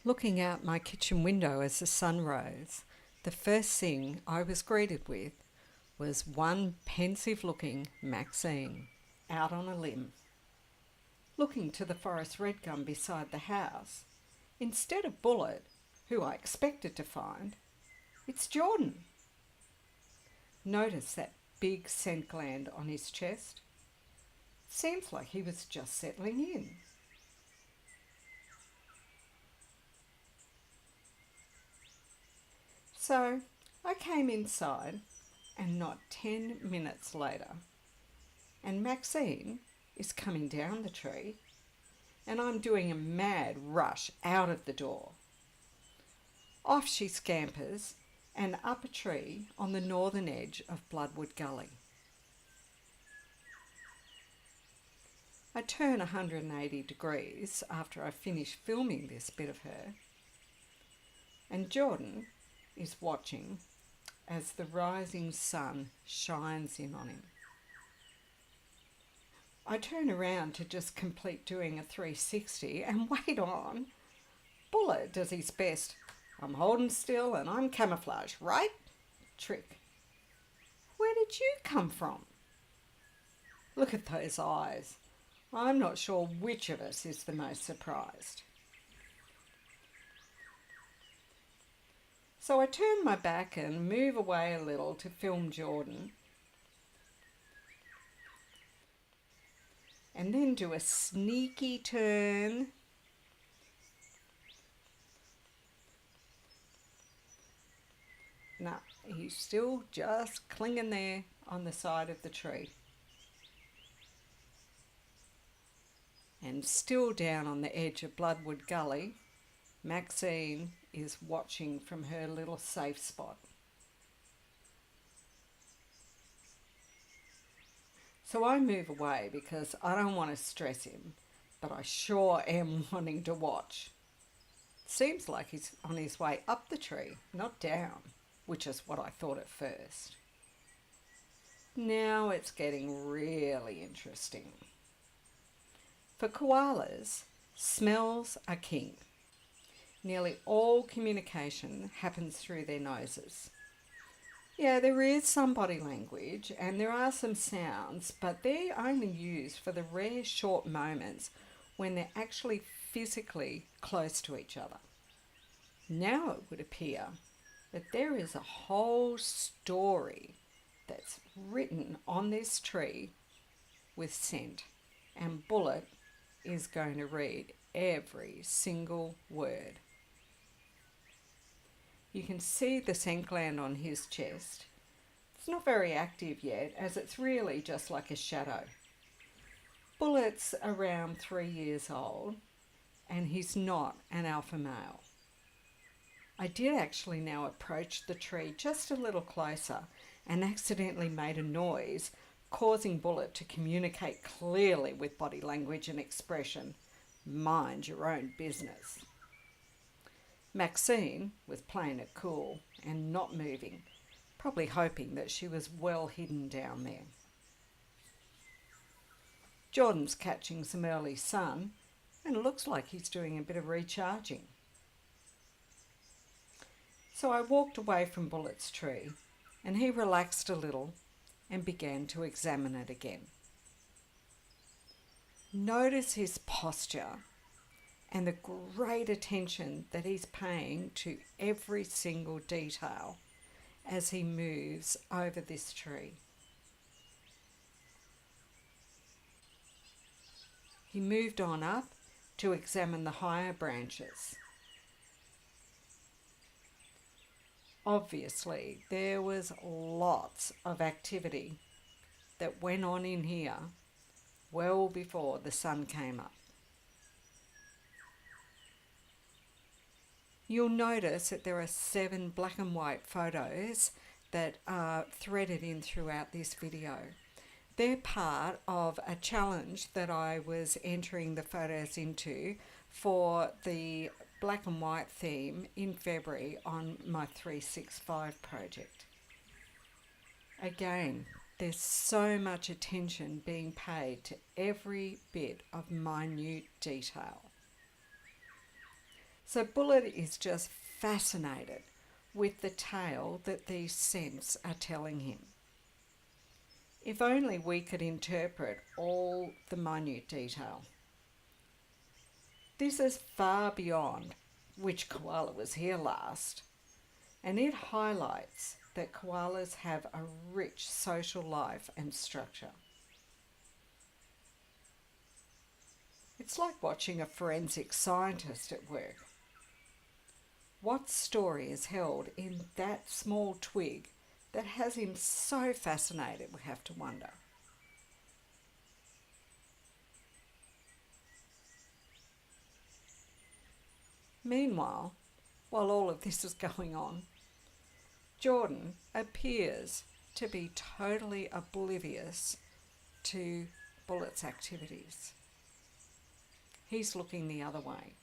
Looking out my kitchen window as the sun rose, the first thing I was greeted with was one pensive-looking Maxine out on a limb. Looking to the forest red gum beside the house, instead of Bullet, who I expected to find, it's Jordan. Notice that big scent gland on his chest? Seems like he was just settling in. So I came inside, and not 10 minutes later, and Maxine is coming down the tree, and I'm doing a mad rush out of the door. Off she scampers and up a tree on the northern edge of Bloodwood Gully. I turn 180 degrees after I finish filming this bit of her, and Jordan is watching as the rising sun shines in on him. I turn around to just complete doing a 360 and wait on. Bullet does his best, I'm holding still and I'm camouflage, right? Trick. Where did you come from? Look at those eyes. I'm not sure which of us is the most surprised. So I turn my back and move away a little to film Jordan, and then do a sneaky turn no, he's still just clinging there on the side of the tree. And still down on the edge of Bloodwood Gully, Maxine is watching from her little safe spot. So I move away because I don't want to stress him, but I sure am wanting to watch. Seems like he's on his way up the tree, not down, which is what I thought at first. Now it's getting really interesting. For koalas, smells are king. Nearly all communication happens through their noses. Yeah, there is some body language and there are some sounds, but they're only used for the rare short moments when they're actually physically close to each other. Now it would appear that there is a whole story that's written on this tree with scent, and Bullet is going to read every single word. You can see the scent gland on his chest. It's not very active yet, as it's really just like a shadow. Bullet's around 3 years old, and he's not an alpha male. I did actually now approach the tree just a little closer and accidentally made a noise, causing Bullet to communicate clearly with body language and expression. Mind your own business. Maxine was playing it cool and not moving, probably hoping that she was well hidden down there. Jordan's catching some early sun and it looks like he's doing a bit of recharging. So I walked away from Bullet's tree and he relaxed a little and began to examine it again. Notice his posture and the great attention that he's paying to every single detail as he moves over this tree. He moved on up to examine the higher branches. Obviously, there was lots of activity that went on in here well before the sun came up. You'll notice that there are 7 black and white photos that are threaded in throughout this video. They're part of a challenge that I was entering the photos into for the black and white theme in February on my 365 project. Again, there's so much attention being paid to every bit of minute detail. So Bullet is just fascinated with the tale that these scents are telling him. If only we could interpret all the minute detail. This is far beyond which koala was here last, and it highlights that koalas have a rich social life and structure. It's like watching a forensic scientist at work. What story is held in that small twig that has him so fascinated, we have to wonder. Meanwhile, while all of this is going on, Jordan appears to be totally oblivious to Bullet's activities. He's looking the other way.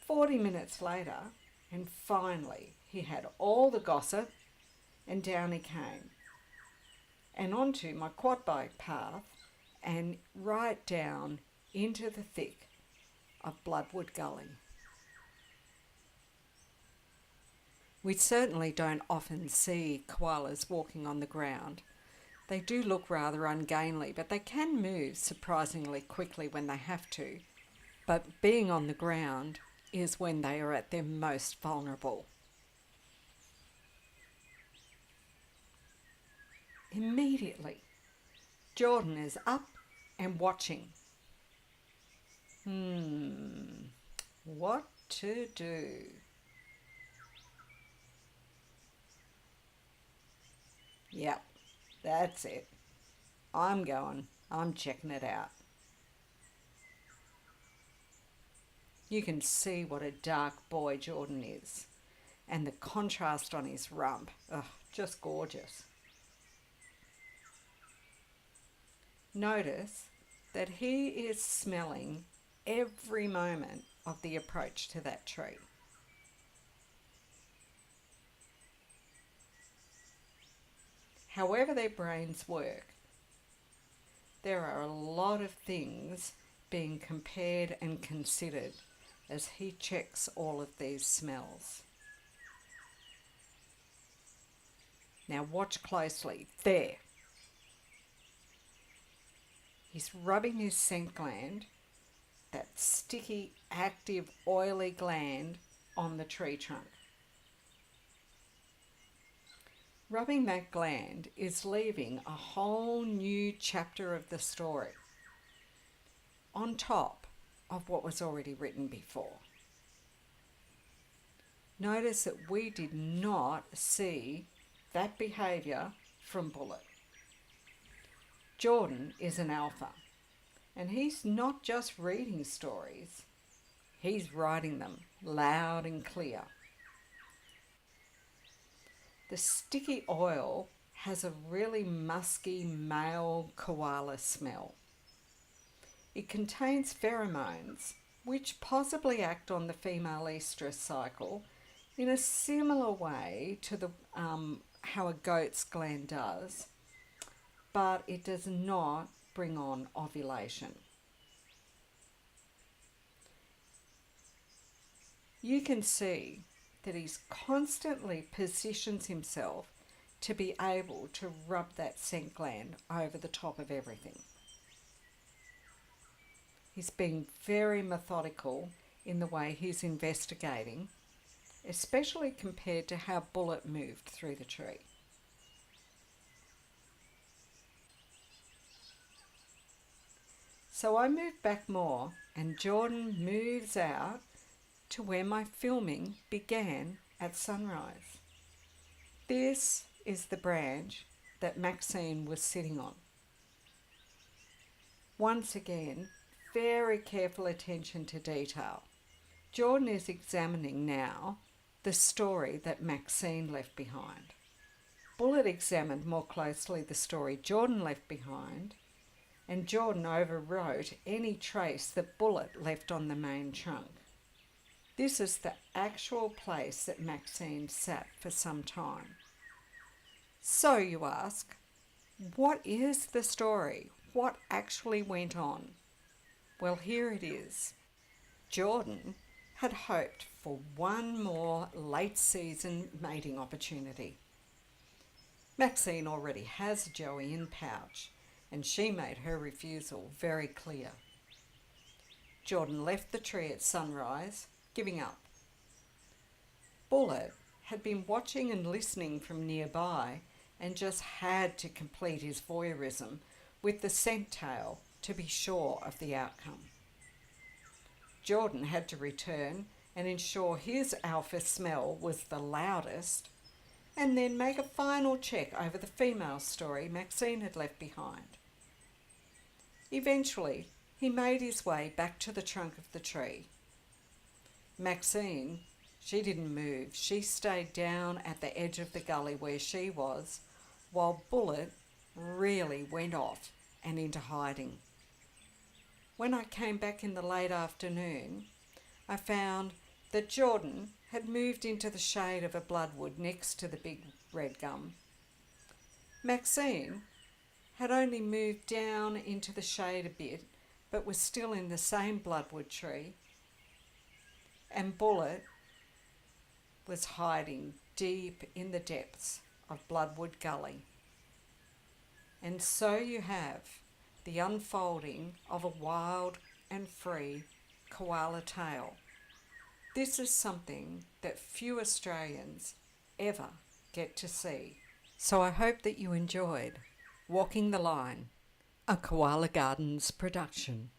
40 minutes later, and finally he had all the gossip, and down he came, and onto my quad bike path, and right down into the thick of Bloodwood Gully. We certainly don't often see koalas walking on the ground. They do look rather ungainly, but they can move surprisingly quickly when they have to. But being on the ground is when they are at their most vulnerable. Immediately, Jordan is up and watching. What to do? Yep, that's it. I'm checking it out. You can see what a dark boy Jordan is, and the contrast on his rump, just gorgeous. Notice that he is smelling every moment of the approach to that tree. However their brains work, there are a lot of things being compared and considered as he checks all of these smells. Now watch closely. There. He's rubbing his scent gland, that sticky, active, oily gland, on the tree trunk. Rubbing that gland is leaving a whole new chapter of the story on top of what was already written before. Notice that we did not see that behaviour from Bullet. Jordan is an alpha, and he's not just reading stories, he's writing them loud and clear. The sticky oil has a really musky male koala smell. It contains pheromones which possibly act on the female estrus cycle in a similar way to how a goat's gland does, but it does not bring on ovulation. You can see that he constantly positions himself to be able to rub that scent gland over the top of everything. He's being very methodical in the way he's investigating, especially compared to how Bullet moved through the tree. So I move back more, and Jordan moves out to where my filming began at sunrise. This is the branch that Maxine was sitting on. Once again, very careful attention to detail. Jordan is examining now the story that Maxine left behind. Bullet examined more closely the story Jordan left behind, and Jordan overwrote any trace that Bullet left on the main trunk. This is the actual place that Maxine sat for some time. So you ask, what is the story? What actually went on? Well, here it is. Jordan had hoped for one more late season mating opportunity. Maxine already has Joey in pouch, and she made her refusal very clear. Jordan left the tree at sunrise, giving up. Bullet had been watching and listening from nearby and just had to complete his voyeurism with the scent tail to be sure of the outcome. Jordan had to return and ensure his alpha smell was the loudest, and then make a final check over the female story Maxine had left behind. Eventually, he made his way back to the trunk of the tree. Maxine, she didn't move. She stayed down at the edge of the gully where she was, while Bullet really went off and into hiding. When I came back in the late afternoon, I found that Jordan had moved into the shade of a bloodwood next to the big red gum. Maxine had only moved down into the shade a bit, but was still in the same bloodwood tree, and Bullet was hiding deep in the depths of Bloodwood Gully. And so you have the unfolding of a wild and free koala tale. This is something that few Australians ever get to see. So I hope that you enjoyed Walking the Line, a Koala Gardens production.